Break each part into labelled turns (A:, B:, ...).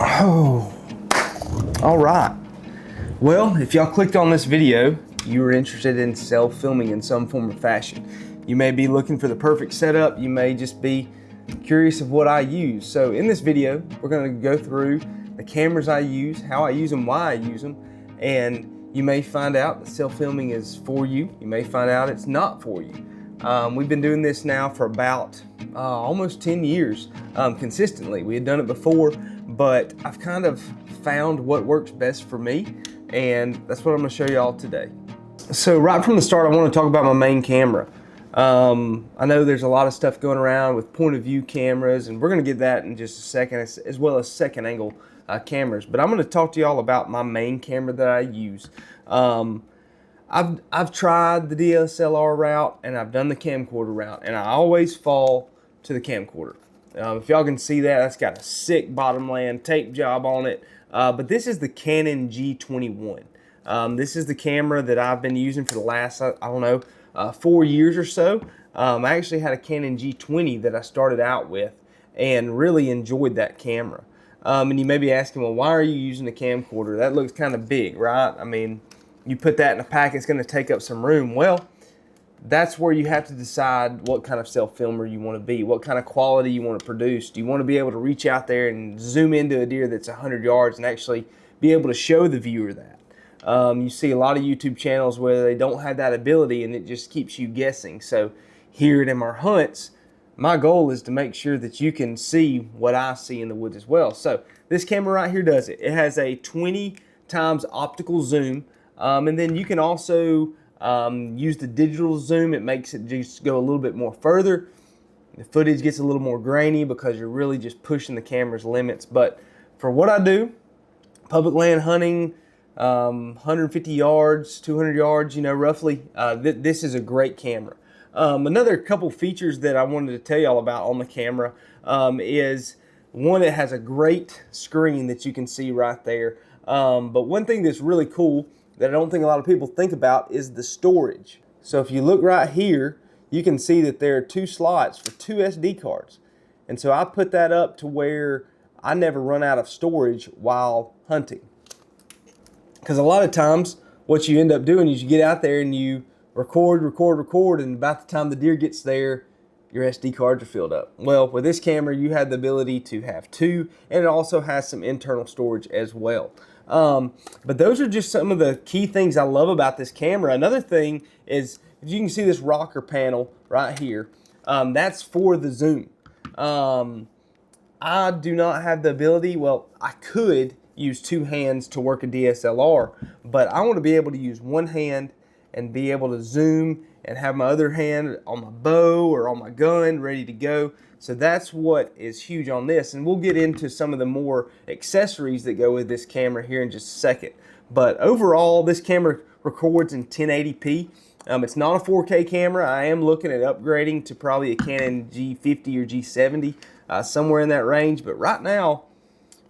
A: Oh, all right. Well, if y'all clicked on this video, you were interested in self-filming in some form or fashion. You may be looking for the perfect setup. You may just be curious of what I use. So in this video, we're going to go through the cameras I use, how I use them, why I use them, and you may find out that self-filming is for you. You may find out it's not for you. We've been doing this now for about almost 10 years consistently. We had done it before, but I've kind of found what works best for me, and that's what I'm going to show y'all today. So right from the start, I want to talk about my main camera. I know there's a lot of stuff going around with point of view cameras, and we're going to get that in just a second, as well as second angle cameras. But I'm going to talk to y'all about my main camera that I use. I've tried the DSLR route and I've done the camcorder route, and I always fall to the camcorder. If y'all can see that, that's got a sick bottomland tape job on it. But this is the Canon G21. This is the camera that I've been using for the last, I don't know, 4 years or so. I actually had a Canon G20 that I started out with and really enjoyed that camera. And you may be asking, well, why are you using a camcorder? That looks kind of big, right? I mean, you put that in a pack, it's going to take up some room. Well, that's where you have to decide what kind of self-filmer you want to be, what kind of quality you want to produce. Do you want to be able to reach out there and zoom into a deer that's 100 yards and actually be able to show the viewer that? You see a lot of YouTube channels where they don't have that ability and it just keeps you guessing. So here at MR Hunts, my goal is to make sure that you can see what I see in the woods as well. So this camera right here does it. It has a 20 times optical zoom, and then you can also use the digital zoom. It makes it just go a little bit more further. The footage gets a little more grainy because you're really just pushing the camera's limits. But for what I do, public land hunting, 150 yards, 200 yards, you know, roughly, this is a great camera. Another couple features that I wanted to tell y'all about on the camera is one, it has a great screen that you can see right there. But one thing that's really cool that I don't think a lot of people think about is the storage. So if you look right here, you can see that there are 2 slots for 2 SD cards. And so I put that up to where I never run out of storage while hunting. Because a lot of times what you end up doing is you get out there and you record, and about the time the deer gets there, your SD cards are filled up. Well, with this camera, you have the ability to have 2, and it also has some internal storage as well. But those are just some of the key things I love about this camera. Another thing is, you can see this rocker panel right here. That's for the zoom. I do not have the ability, well, I could use 2 hands to work a DSLR, but I want to be able to use one hand and be able to zoom and have my other hand on my bow or on my gun ready to go. So that's what is huge on this, and we'll get into some of the more accessories that go with this camera here in just a second. But overall, this camera records in 1080p. It's not a 4K camera. I am looking at upgrading to probably a Canon G50 or G70, somewhere in that range. But right now,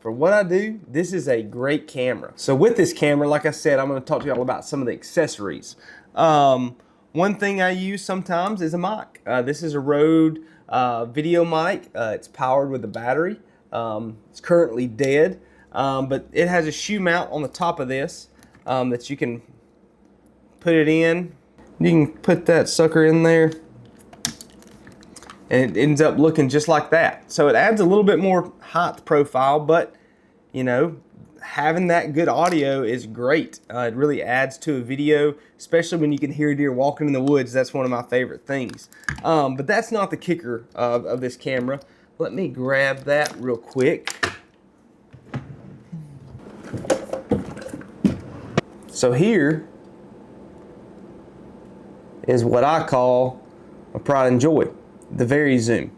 A: for what I do, this is a great camera. So with this camera, like I said, I'm going to talk to you all about some of the accessories. One thing I use sometimes is a mic. This is a Rode video mic. It's powered with a battery. It's currently dead, but it has a shoe mount on the top of this that you can put it in. You can put that sucker in there, and it ends up looking just like that. So it adds a little bit more height profile, but you know, having that good audio is great. It really adds to a video, especially when you can hear a deer walking in the woods. That's one of my favorite things. But that's not the kicker of this camera. Let me grab that real quick. So here is what I call a pride and joy, the Varizoom.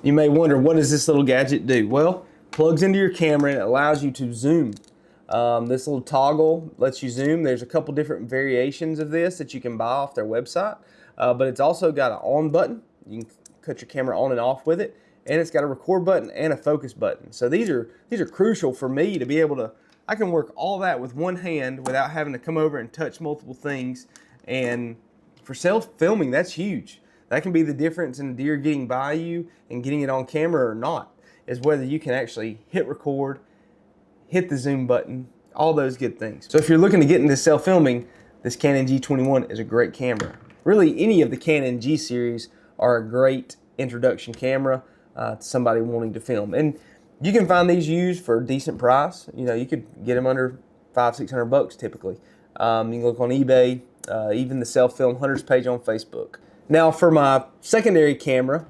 A: You may wonder, what does this little gadget do? Well, plugs into your camera and it allows you to zoom. This little toggle lets you zoom. There's a couple different variations of this that you can buy off their website, but it's also got an on button. You can cut your camera on and off with it, and it's got a record button and a focus button. So these are crucial for me to be able to, I can work all that with one hand without having to come over and touch multiple things. And for self-filming, that's huge. That can be the difference in a deer getting by you and getting it on camera or not. is whether you can actually hit record, hit the zoom button, all those good things. So if you're looking to get into self-filming, this Canon G21 is a great camera. Really, any of the Canon G series are a great introduction camera to somebody wanting to film. And you can find these used for a decent price. You know, you could get them under $500-600 typically. You can look on eBay, even the Self-Film Hunters page on Facebook. Now for my secondary camera,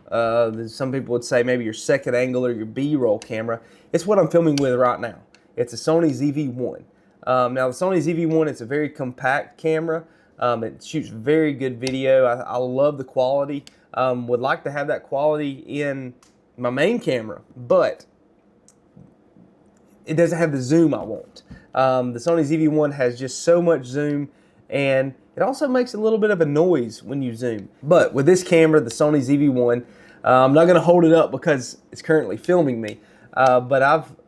A: some people would say maybe your second angle or your B-roll camera, it's what I'm filming with right now. It's a Sony ZV-1. Now the Sony ZV-1, it's a very compact camera. It shoots very good video. I love the quality. Would like to have that quality in my main camera, but it doesn't have the zoom I want. The Sony ZV-1 has just so much zoom, and it also makes a little bit of a noise when you zoom. But with this camera, the Sony ZV-1, I'm not going to hold it up because it's currently filming me. But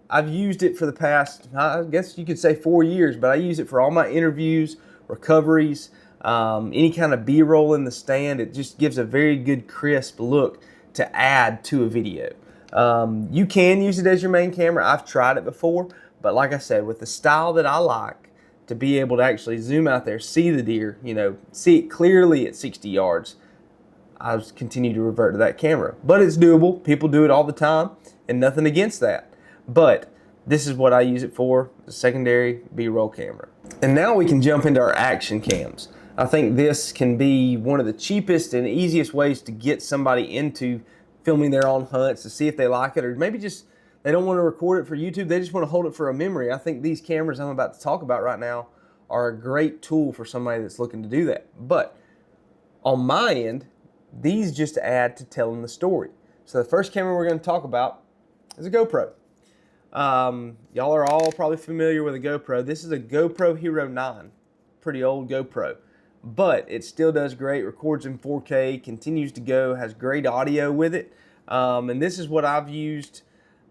A: I've used it for the past, I guess you could say 4 years, but I use it for all my interviews, recoveries, any kind of B-roll in the stand. It just gives a very good crisp look to add to a video. You can use it as your main camera. I've tried it before, but like I said, with the style that I like, to be able to actually zoom out there, see the deer, you know, see it clearly at 60 yards, I just continue to revert to that camera. But it's doable. People do it all the time, and nothing against that. But this is what I use it for, the secondary B-roll camera. And now we can jump into our action cams. I think this can be one of the cheapest and easiest ways to get somebody into filming their own hunts, to see if they like it, or maybe just they don't want to record it for YouTube, they just want to hold it for a memory. I think these cameras I'm about to talk about right now are a great tool for somebody that's looking to do that. But on my end, these just add to telling the story. So the first camera we're going to talk about is a GoPro. Y'all are all probably familiar with a GoPro. This is a GoPro Hero 9, pretty old GoPro, but it still does great, records in 4K, continues to go, has great audio with it. And this is what I've used.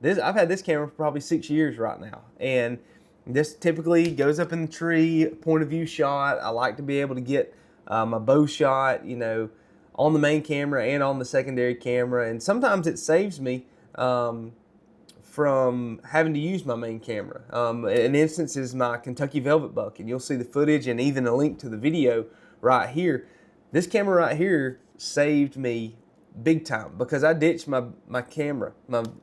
A: I've had this camera for probably 6 years right now, and this typically goes up in the tree, point of view shot. I like to be able to get my bow shot, you know, on the main camera and on the secondary camera, and sometimes it saves me from having to use my main camera. An instance is my Kentucky Velvet Buck, and you'll see the footage and even a link to the video right here. This camera right here saved me big time because I ditched my camera.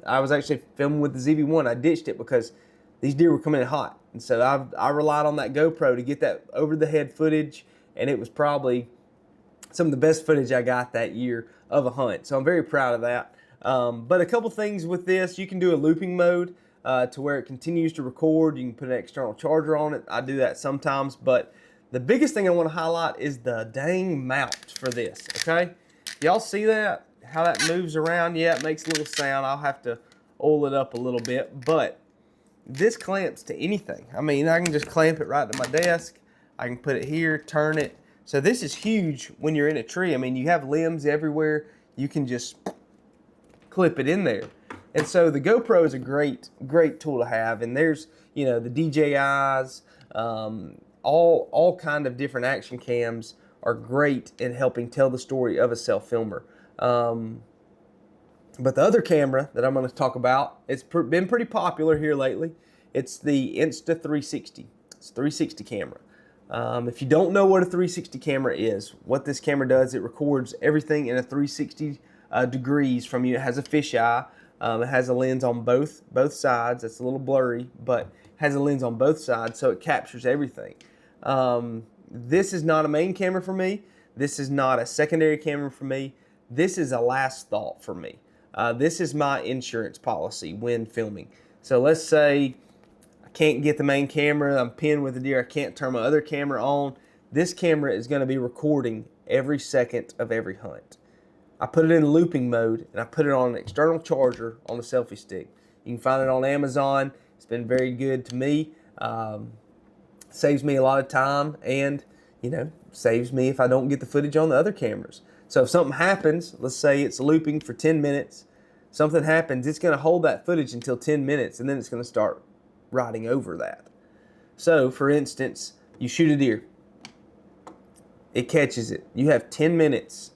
A: I was actually filming with the ZV-1. I ditched it because these deer were coming in hot, and so I relied on that GoPro to get that over the head footage, and it was probably some of the best footage I got that year of a hunt. So I'm very proud of that. But a couple things with this, you can do a looping mode to where it continues to record. You can put an external charger on it. I do that sometimes, but the biggest thing I want to highlight is the dang mount for this, okay? Y'all see that? How that moves around? Yeah, it makes a little sound. I'll have to oil it up a little bit, but this clamps to anything. I mean, I can just clamp it right to my desk. I can put it here, turn it. So this is huge when you're in a tree. I mean, you have limbs everywhere. You can just clip it in there. And so the GoPro is a great tool to have. And there's, you know, the DJIs, all kind of different action cams are great in helping tell the story of a self-filmer. But the other camera that I'm going to talk about, it's been pretty popular here lately. It's the Insta360. It's a 360 camera. If you don't know what a 360 camera is, what this camera does, it records everything in a 360 degrees from you. It has a fisheye. It has a lens on both sides. It's a little blurry, but it has a lens on both sides, so it captures everything. This is not a main camera for me. This is not a secondary camera for me. This is a last thought for me. This is my insurance policy when filming. So let's say I can't get the main camera, I'm pinned with a deer, I can't turn my other camera on. This camera is going to be recording every second of every hunt. I put it in looping mode, and I put it on an external charger on the selfie stick. You can find it on Amazon. It's been very good to me. Saves me a lot of time, and, you know, saves me if I don't get the footage on the other cameras. So if something happens, let's say it's looping for 10 minutes, something happens, it's going to hold that footage until 10 minutes, and then it's going to start riding over that. So, for instance, you shoot a deer. It catches it. You have 10 minutes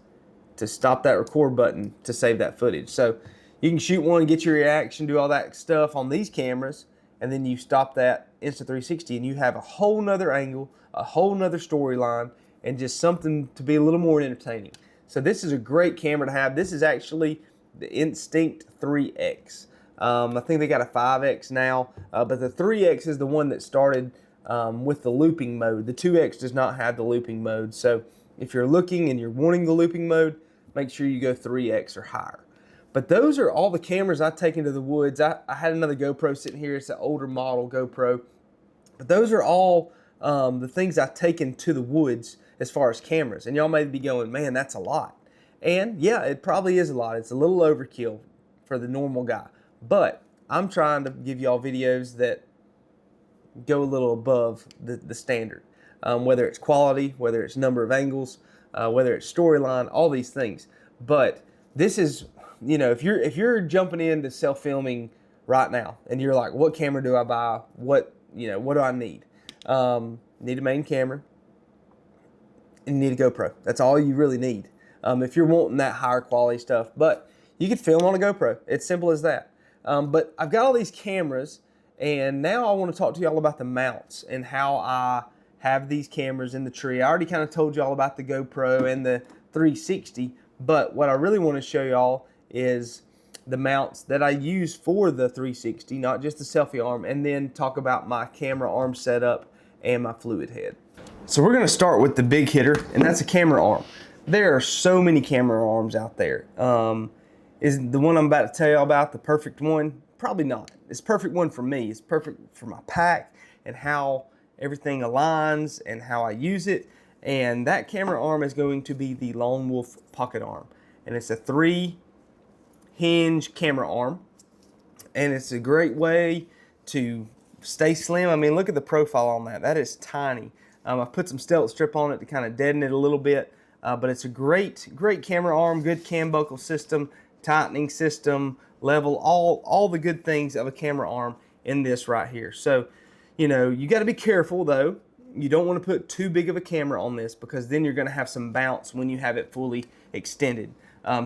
A: to stop that record button to save that footage. So You can shoot one, get your reaction, do all that stuff on these cameras, and then you stop that Insta360 and you have a whole nother angle, a whole nother storyline, and just something to be a little more entertaining. So this is a great camera to have. This is actually the Instinct 3X. I think they got a 5X now, but the 3X is the one that started with the looping mode. The 2X does not have the looping mode. So if you're looking and you're wanting the looping mode, make sure you go 3X or higher. But those are all the cameras I take into the woods. I had another GoPro sitting here. It's an older model GoPro. But those are all the things I take into the woods as far as cameras. And y'all may be going, man, that's a lot. And yeah, it probably is a lot. It's a little overkill for the normal guy. But I'm trying to give y'all videos that go a little above the standard. Whether it's quality, whether it's number of angles, whether it's storyline, all these things. But this is, you know, if you're jumping into self-filming right now and you're like, what camera do I buy? What do I need? Need a main camera and you need a GoPro. That's all you really need. If you're wanting that higher quality stuff, but you can film on a GoPro. It's simple as that. But I've got all these cameras, and now I want to talk to y'all about the mounts and how I have these cameras in the tree. I already kind of told y'all about the GoPro and the 360, but what I really want to show y'all is the mounts that I use for the 360, not just the selfie arm, and then talk about my camera arm setup and my fluid head. So we're going to start with the big hitter, and that's a camera arm. There are so many camera arms out there. Is the one I'm about to tell you about the perfect one? Probably not. It's the perfect one for me. It's perfect for my pack and how everything aligns and how I use it. And that camera arm is going to be the Lone Wolf pocket arm. And it's a 3-hinge camera arm. And it's a great way to stay slim. I mean, look at the profile on that. That is tiny. I put some stealth strip on it to kind of deaden it a little bit. But it's a great camera arm, good cam buckle system, tightening system, level, all the good things of a camera arm in this right here. So, you know, you got to be careful though. You don't want to put too big of a camera on this because then you're going to have some bounce when you have it fully extended.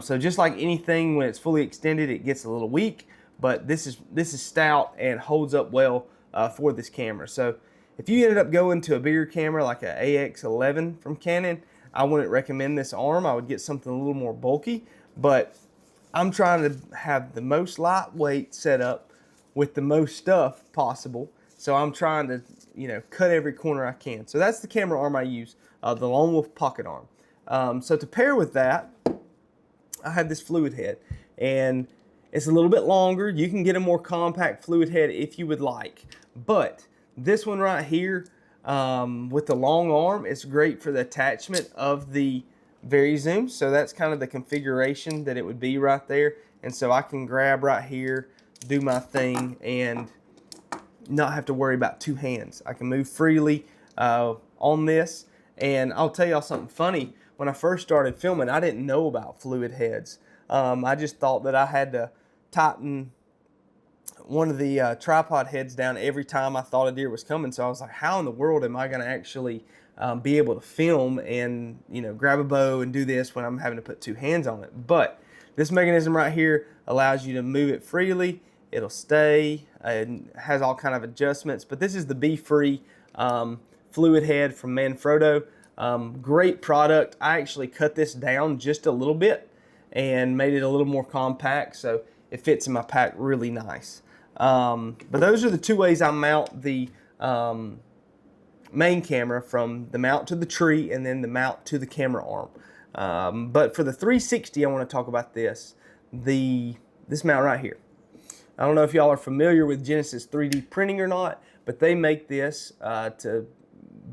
A: So just like anything, when it's fully extended, it gets a little weak, but this is stout and holds up well for this camera. So if you ended up going to a bigger camera like an AX11 from Canon, I wouldn't recommend this arm. I would get something a little more bulky, but I'm trying to have the most lightweight setup with the most stuff possible. So I'm trying to, you know, cut every corner I can. So that's the camera arm I use, the Lone Wolf pocket arm. So to pair with that, I have this fluid head, and it's a little bit longer. You can get a more compact fluid head if you would like, but this one right here, with the long arm, it's great for the attachment of the Varizoom. So that's kind of the configuration that it would be right there. And so I can grab right here, do my thing, and not have to worry about two hands. I can move freely on this. And I'll tell y'all something funny. When I first started filming, I didn't know about fluid heads. I just thought that I had to tighten one of the tripod heads down every time I thought a deer was coming. So I was like, how in the world am I going to actually be able to film and, you know, grab a bow and do this when I'm having to put two hands on it? But this mechanism right here allows you to move it freely. It'll stay and has all kind of adjustments. But this is the Be Free fluid head from Manfrotto. Great product. I actually cut this down just a little bit and made it a little more compact, so it fits in my pack really nice. But those are the two ways I mount the main camera, from the mount to the tree and then the mount to the camera arm. But for the 360, I want to talk about this mount right here. I don't know if y'all are familiar with Genesis 3D printing or not, but they make this to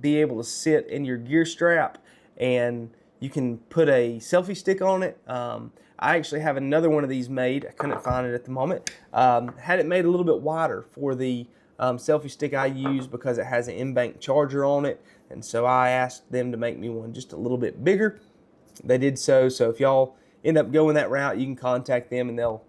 A: be able to sit in your gear strap, and you can put a selfie stick on it. I actually have another one of these made. I couldn't find it at the moment. Had it made a little bit wider for the selfie stick I use because it has an in-bank charger on it, and so I asked them to make me one just a little bit bigger. They did so. So if y'all end up going that route, you can contact them and they'll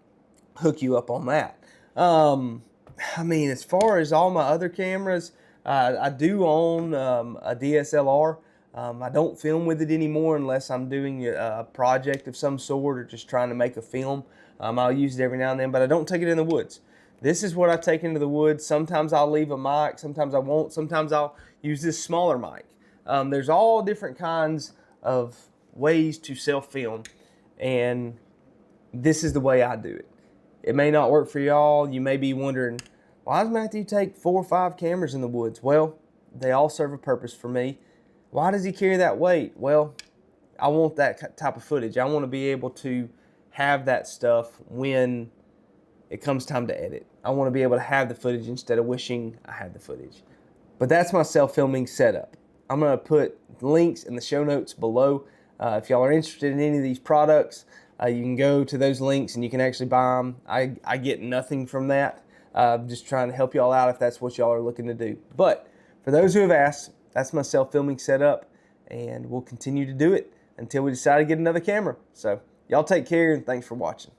A: hook you up on that. I mean, as far as all my other cameras, I do own a DSLR. I don't film with it anymore unless I'm doing a project of some sort or just trying to make a film. I'll use it every now and then, but I don't take it in the woods. This is what I take into the woods. Sometimes I'll leave a mic, sometimes I won't, sometimes I'll use this smaller mic. There's all different kinds of ways to self-film, and this is the way I do it. It may not work for y'all. You may be wondering, why does Matthew take 4 or 5 cameras in the woods? Well, they all serve a purpose for me. Why does he carry that weight? Well, I want that type of footage. I want to be able to have that stuff when it comes time to edit. I want to be able to have the footage instead of wishing I had the footage. But that's my self-filming setup. I'm going to put links in the show notes below. If y'all are interested in any of these products, you can go to those links and you can actually buy them. I get nothing from that. Just trying to help y'all out if that's what y'all are looking to do. But for those who have asked, that's my self-filming setup, and we'll continue to do it until we decide to get another camera. So y'all take care, and thanks for watching.